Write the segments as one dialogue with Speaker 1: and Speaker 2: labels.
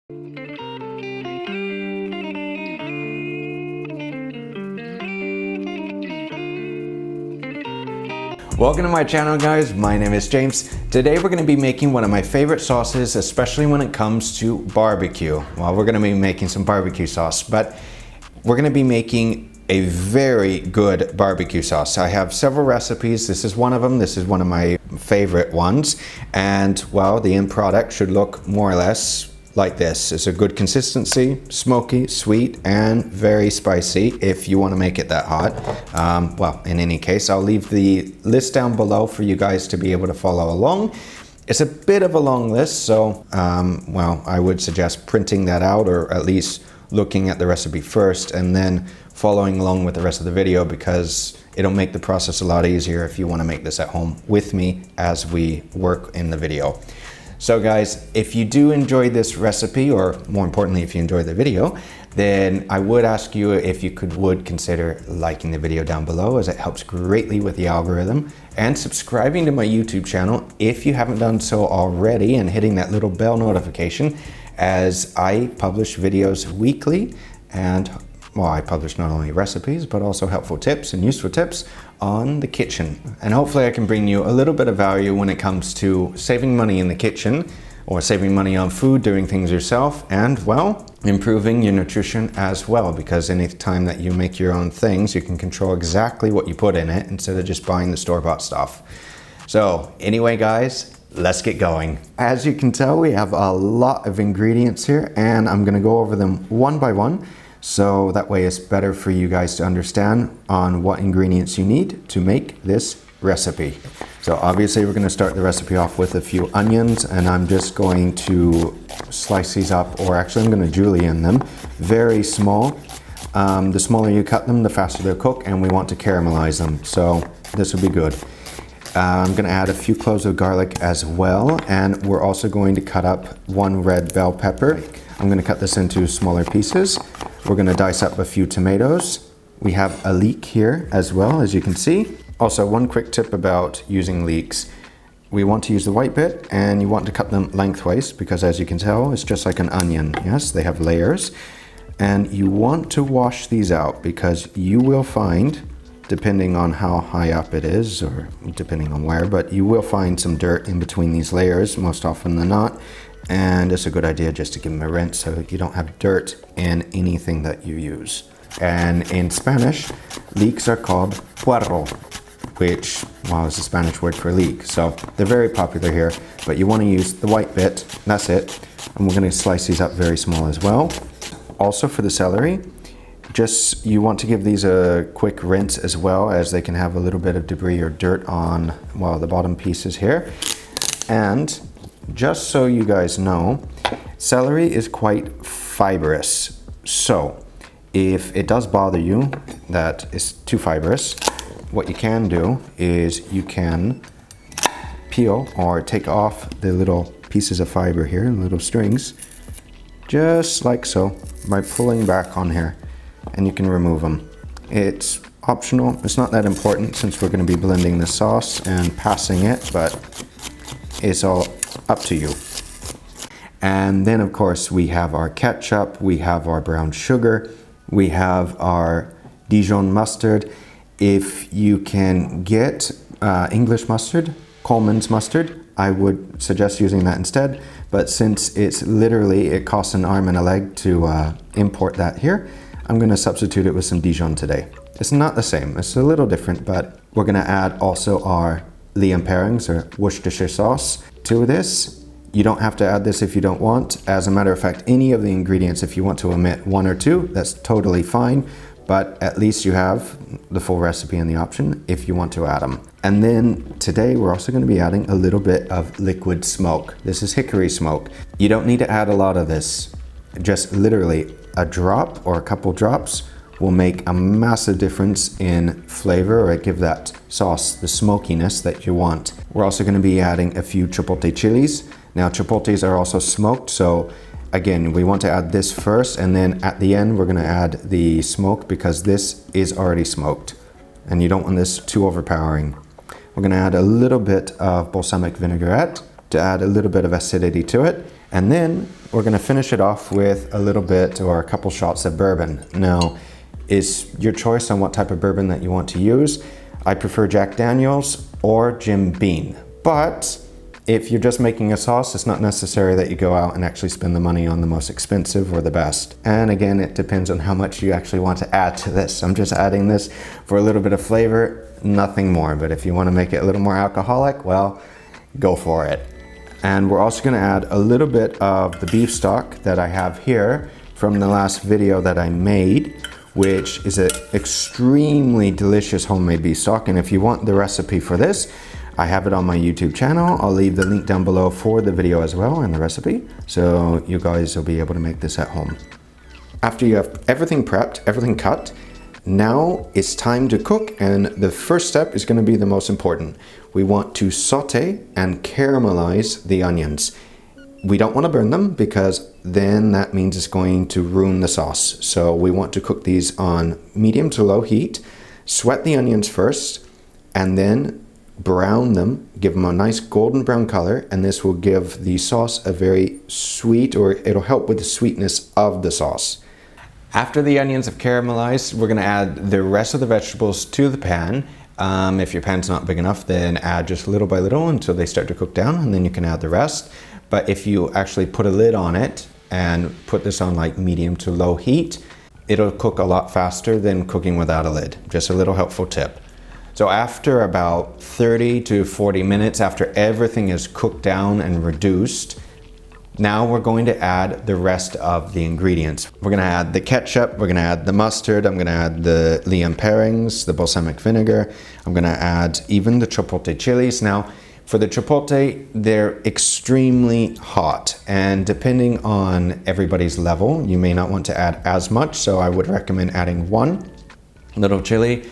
Speaker 1: Welcome to my channel, guys. My name is James. Today we're going to be making one of my favorite sauces, especially when it comes to barbecue. Well, we're going to be making some barbecue sauce, but we're going to be making a very good barbecue sauce. I have several recipes. This is one of them. This is one of my favorite ones. And well, the end product should look more or less like this. It's a good consistency, smoky, sweet, and very spicy if you want to make it that hot. Well, in any case, I'll leave the list down below for you guys to be able to follow along. It's a bit of a long list, so well, I would suggest printing that out, or at least looking at the recipe first and then following along with the rest of the video, because it'll make the process a lot easier if you want to make this at home with me as we work in the video. So guys, if you do enjoy this recipe, or more importantly, if you enjoy the video, then I would ask you if you would consider liking the video down below, as it helps greatly with the algorithm, and subscribing to my YouTube channel if you haven't done so already, and hitting that little bell notification, as I publish videos weekly. And well, I publish not only recipes, but also helpful tips and useful tips on the kitchen. And hopefully I can bring you a little bit of value when it comes to saving money in the kitchen, or saving money on food, doing things yourself, and well, improving your nutrition as well, because any time that you make your own things, you can control exactly what you put in it instead of just buying the store-bought stuff. So anyway, guys, let's get going. As you can tell, we have a lot of ingredients here, and I'm gonna go over them one by one, so that way it's better for you guys to understand on what ingredients you need to make this recipe. So obviously we're going to start the recipe off with a few onions, and I'm just going to slice these up, or actually I'm going to julienne them very small. The smaller you cut them, the faster they'll cook, and we want to caramelize them, so this will be good. I'm going to add a few cloves of garlic as well, and we're also going to cut up one red bell pepper. I'm going to cut this into smaller pieces. We're going to dice up a few tomatoes. We have a leek here as well, as you can see. Also, one quick tip about using leeks. We want to use the white bit, and you want to cut them lengthways, because as you can tell, it's just like an onion. Yes, they have layers. And you want to wash these out, because you will find, depending on how high up it is, or depending on where, but you will find some dirt in between these layers, most often than not. And it's a good idea just to give them a rinse so that you don't have dirt in anything that you use. And in Spanish, leeks are called puerro, which, well, is the Spanish word for leek. So they're very popular here, but you want to use the white bit, that's it. And we're going to slice these up very small as well. Also for the celery, just you want to give these a quick rinse as well, as they can have a little bit of debris or dirt on, well, the bottom pieces here. And just so you guys know, celery is quite fibrous. So if it does bother you that it's too fibrous, what you can do is you can peel or take off the little pieces of fiber here, the little strings, just like so, by pulling back on here, and you can remove them. It's optional. It's not that important, since we're going to be blending the sauce and passing it, but it's all up to you. And then of course we have our ketchup, we have our brown sugar, we have our Dijon mustard. If you can get English mustard, Coleman's mustard, I would suggest using that instead. But since it's literally, it costs an arm and a leg to import that here, I'm going to substitute it with some Dijon today. It's not the same, it's a little different, but we're going to add also our Lea pairings, or Worcestershire sauce, to this. You don't have to add this if you don't want. As a matter of fact, any of the ingredients, if you want to omit one or two, that's totally fine. But at least you have the full recipe and the option if you want to add them. And then today we're also going to be adding a little bit of liquid smoke. This is hickory smoke. You don't need to add a lot of this. Just literally a drop or a couple drops will make a massive difference in flavor, or give that sauce the smokiness that you want. We're also going to be adding a few chipotle chilies. Now chipotles are also smoked, so again, we want to add this first, and then at the end we're going to add the smoke, because this is already smoked and you don't want this too overpowering. We're going to add a little bit of balsamic vinaigrette, to add a little bit of acidity to it. And then we're gonna finish it off with a little bit or a couple shots of bourbon. Now, it's your choice on what type of bourbon that you want to use. I prefer Jack Daniel's or Jim Beam. But if you're just making a sauce, it's not necessary that you go out and actually spend the money on the most expensive or the best. And again, it depends on how much you actually want to add to this. I'm just adding this for a little bit of flavor, nothing more. But if you want to make it a little more alcoholic, well, go for it. And we're also gonna add a little bit of the beef stock that I have here from the last video that I made, which is an extremely delicious homemade beef stock. And if you want the recipe for this, I have it on my YouTube channel. I'll leave the link down below for the video as well and the recipe, so you guys will be able to make this at home. After you have everything prepped, everything cut, now it's time to cook, and the first step is going to be the most important. We want to saute and caramelize the onions. We don't want to burn them because then that means it's going to ruin the sauce. So we want to cook these on medium to low heat, sweat the onions first, and then brown them, give them a nice golden brown color, and this will give the sauce a very sweet, or it'll help with the sweetness of the sauce. After the onions have caramelized, we're gonna add the rest of the vegetables to the pan. If your pan's not big enough, then add just little by little until they start to cook down, and then you can add the rest. But if you actually put a lid on it and put this on like medium to low heat, it'll cook a lot faster than cooking without a lid. Just a little helpful tip. So after about 30 to 40 minutes, after everything is cooked down and reduced, now we're going to add the rest of the ingredients. We're gonna add the ketchup, we're gonna add the mustard, I'm gonna add the Lea parings, the balsamic vinegar, I'm gonna add even the Chipotle chilies. Now, for the Chipotle, they're extremely hot, and depending on everybody's level, you may not want to add as much, so I would recommend adding one little chili.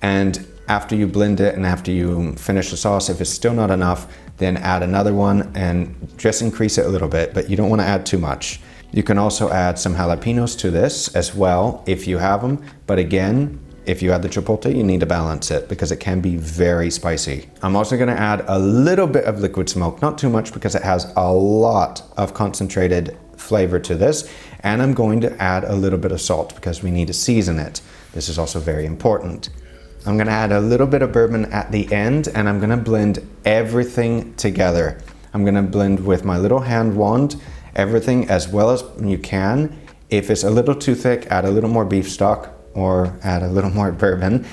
Speaker 1: And after you blend it and after you finish the sauce, if it's still not enough, then add another one and just increase it a little bit, but you don't want to add too much. You can also add some jalapenos to this as well if you have them, but again, if you add the Chipotle, you need to balance it because it can be very spicy. I'm also gonna add a little bit of liquid smoke, not too much because it has a lot of concentrated flavor to this, and I'm going to add a little bit of salt because we need to season it. This is also very important. I'm gonna add a little bit of bourbon at the end, and I'm gonna blend everything together. I'm gonna blend with my little hand wand, everything as well as you can. If it's a little too thick, add a little more beef stock or add a little more bourbon.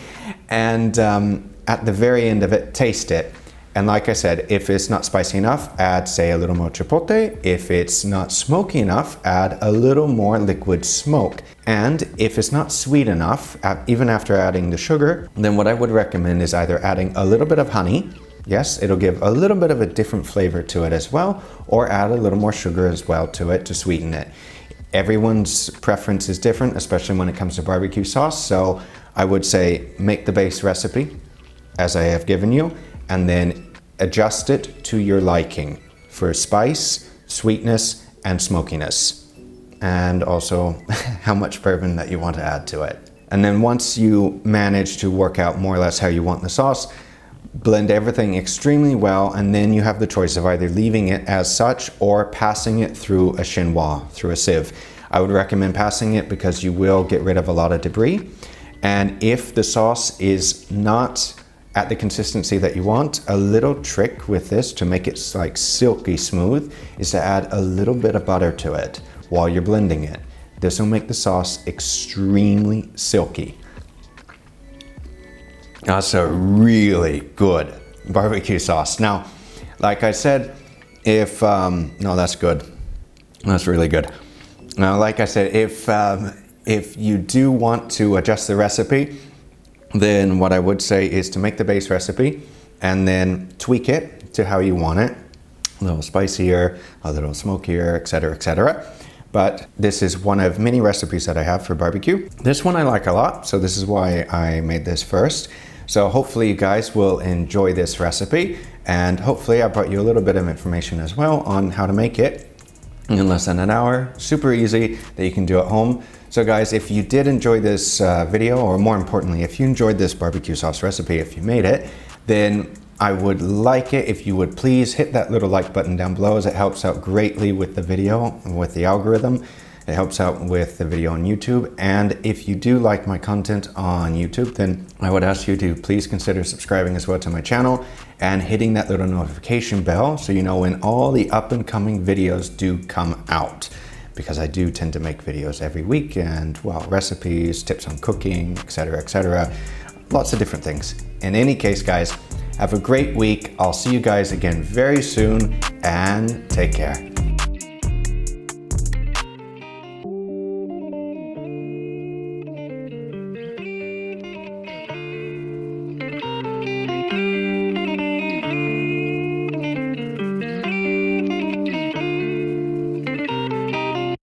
Speaker 1: And at the very end of it, taste it. And like I said, if it's not spicy enough, add, say, a little more chipotle. If it's not smoky enough, add a little more liquid smoke. And if it's not sweet enough, even after adding the sugar, then what I would recommend is either adding a little bit of honey. Yes, it'll give a little bit of a different flavor to it as well, or add a little more sugar as well to it to sweeten it. Everyone's preference is different, especially when it comes to barbecue sauce. So I would say make the base recipe as I have given you, and then adjust it to your liking for spice, sweetness, and smokiness, and also how much bourbon that you want to add to it. And then once you manage to work out more or less how you want the sauce, blend everything extremely well, and then you have the choice of either leaving it as such or passing it through a chinois, through a sieve. I would recommend passing it because you will get rid of a lot of debris. And if the sauce is not at the consistency that you want, a little trick with this to make it like silky smooth is to add a little bit of butter to it while you're blending it. This will make the sauce extremely silky. That's a really good barbecue sauce. Now, like I said, no, that's good. That's really good. Now, like I said, if you do want to adjust the recipe, then what I would say is to make the base recipe and then tweak it to how you want it. A little spicier, a little smokier, etc., etc. But this is one of many recipes that I have for barbecue. This one I like a lot, so this is why I made this first. So hopefully you guys will enjoy this recipe, and hopefully I brought you a little bit of information as well on how to make it in less than an hour. Super easy that you can do at home. So guys, if you did enjoy this video, or more importantly, if you enjoyed this barbecue sauce recipe, if you made it, then I would like it if you would please hit that little like button down below, as it helps out greatly with the video, with the algorithm. It helps out with the video on YouTube. And if you do like my content on YouTube, then I would ask you to please consider subscribing as well to my channel and hitting that little notification bell so you know when all the up and coming videos do come out. Because I do tend to make videos every week, and well, recipes, tips on cooking, etc. Lots of different things. In any case, guys, have a great week. I'll see you guys again very soon, and take care.